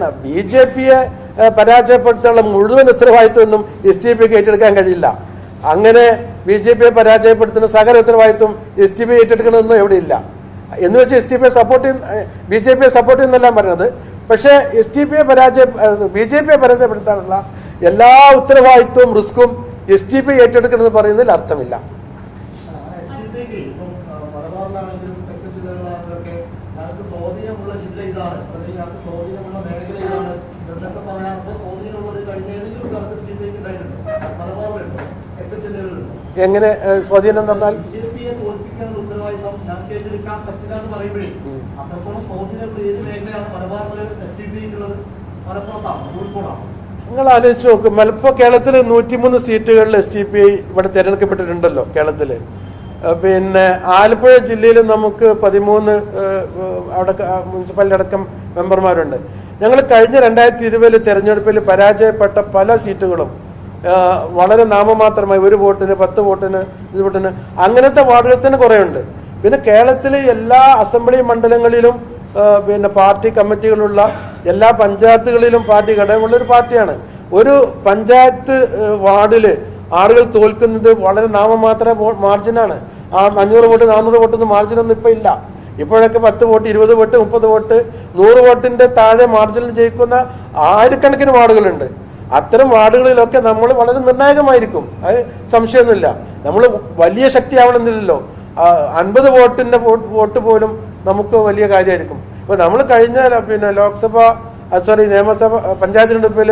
ശരിയാണ്. BJPയെ പരാജയപ്പെടുത്താനുള്ള മുഴുവൻ ഉത്തരവാദിത്വമൊന്നും STPക്ക് ഏറ്റെടുക്കാൻ കഴിയില്ല. അങ്ങനെ BJPയെ പരാജയപ്പെടുത്തുന്ന സകല ഉത്തരവാദിത്വം STP ഏറ്റെടുക്കണമെന്നും എവിടെയില്ല. എന്ന് വെച്ച് BJPയെ സപ്പോർട്ട് ചെയ്യുന്നല്ല പറഞ്ഞത്. പക്ഷേ BJPയെ പരാജയപ്പെടുത്താനുള്ള എല്ലാ ഉത്തരവാദിത്വവും റിസ്ക്കും STP ഏറ്റെടുക്കണമെന്ന് പറയുന്നതിൽ അർത്ഥമില്ല. എങ്ങനെ സ്വാധീനം എന്ന് പറഞ്ഞാൽ നിങ്ങൾ ആലോചിച്ച് നോക്കും. മലപ്പുറം കേരളത്തിൽ 103 സീറ്റുകളിൽ STPI ഇവിടെ തിരഞ്ഞെടുക്കപ്പെട്ടിട്ടുണ്ടല്ലോ കേരളത്തിൽ. പിന്നെ ആലപ്പുഴ ജില്ലയിൽ നമുക്ക് 13 അവിടെ മുനിസിപ്പാലിറ്റി അടക്കം മെമ്പർമാരുണ്ട്. ഞങ്ങൾ കഴിഞ്ഞ 2020 തെരഞ്ഞെടുപ്പിൽ പരാജയപ്പെട്ട പല സീറ്റുകളും വളരെ നാമമാത്രമായി 1 വോട്ടിന് 10 വോട്ടിന് 5 വോട്ടിന് അങ്ങനത്തെ വാർഡുകൾ തന്നെ കുറേ ഉണ്ട്. പിന്നെ കേരളത്തിലെ എല്ലാ അസംബ്ലി മണ്ഡലങ്ങളിലും പിന്നെ പാർട്ടി കമ്മിറ്റികളുള്ള എല്ലാ പഞ്ചായത്തുകളിലും പാർട്ടി ഘടകമുള്ളൊരു പാർട്ടിയാണ്. ഒരു പഞ്ചായത്ത് വാർഡിൽ ആളുകൾ തോൽക്കുന്നത് വളരെ നാമമാത്ര മാർജിനാണ്. 500 വോട്ട് 400 വോട്ടൊന്നും മാർജിനൊന്നും ഇപ്പം ഇല്ല. ഇപ്പോഴൊക്കെ 10 വോട്ട് 20 വോട്ട് 30 വോട്ട് 100 വോട്ടിന്റെ താഴെ മാർജിനിൽ ജയിക്കുന്ന ആയിരക്കണക്കിന് വാർഡുകളുണ്ട്. അത്തരം വാർഡുകളിലൊക്കെ നമ്മൾ വളരെ നിർണായകമായിരിക്കും, അത് സംശയമൊന്നുമില്ല. നമ്മൾ വലിയ ശക്തിയാവണമെന്നില്ലല്ലോ. 50 വോട്ടിന്റെ വോട്ട് പോലും നമുക്ക് വലിയ കാര്യമായിരിക്കും. ഇപ്പൊ നമ്മൾ കഴിഞ്ഞ പിന്നെ നിയമസഭ പഞ്ചായത്ത് തെരഞ്ഞെടുപ്പിൽ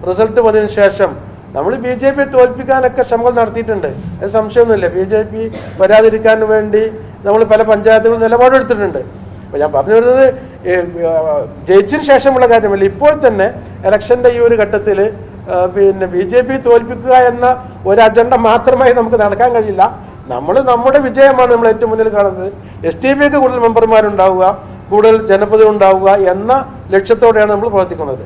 റിസൾട്ട് വന്നതിന് ശേഷം നമ്മൾ BJPയെ തോൽപ്പിക്കാനൊക്കെ ശ്രമങ്ങൾ നടത്തിയിട്ടുണ്ട്, അത് സംശയമൊന്നുമില്ല. BJP വരാതിരിക്കാൻ വേണ്ടി നമ്മൾ പല പഞ്ചായത്തുകളും നിലപാടെടുത്തിട്ടുണ്ട്. അപ്പൊ ഞാൻ പറഞ്ഞു വരുന്നത് ജയിച്ചതിന് ശേഷമുള്ള കാര്യമല്ല, ഇപ്പോൾ തന്നെ ഇലക്ഷന്റെ ഈ ഒരു ഘട്ടത്തിൽ പിന്നെ BJP തോൽപ്പിക്കുക എന്ന ഒരു അജണ്ട മാത്രമായി നമുക്ക് നടക്കാൻ കഴിയില്ല. നമ്മുടെ വിജയമാണ് നമ്മൾ ഏറ്റവും മുന്നിൽ കാണുന്നത്. STPക്ക് കൂടുതൽ മെമ്പർമാരുണ്ടാവുക, കൂടുതൽ ജനപ്രതിനിധികൾ ഉണ്ടാവുക എന്ന ലക്ഷ്യത്തോടെയാണ് നമ്മൾ പ്രവർത്തിക്കുന്നത്.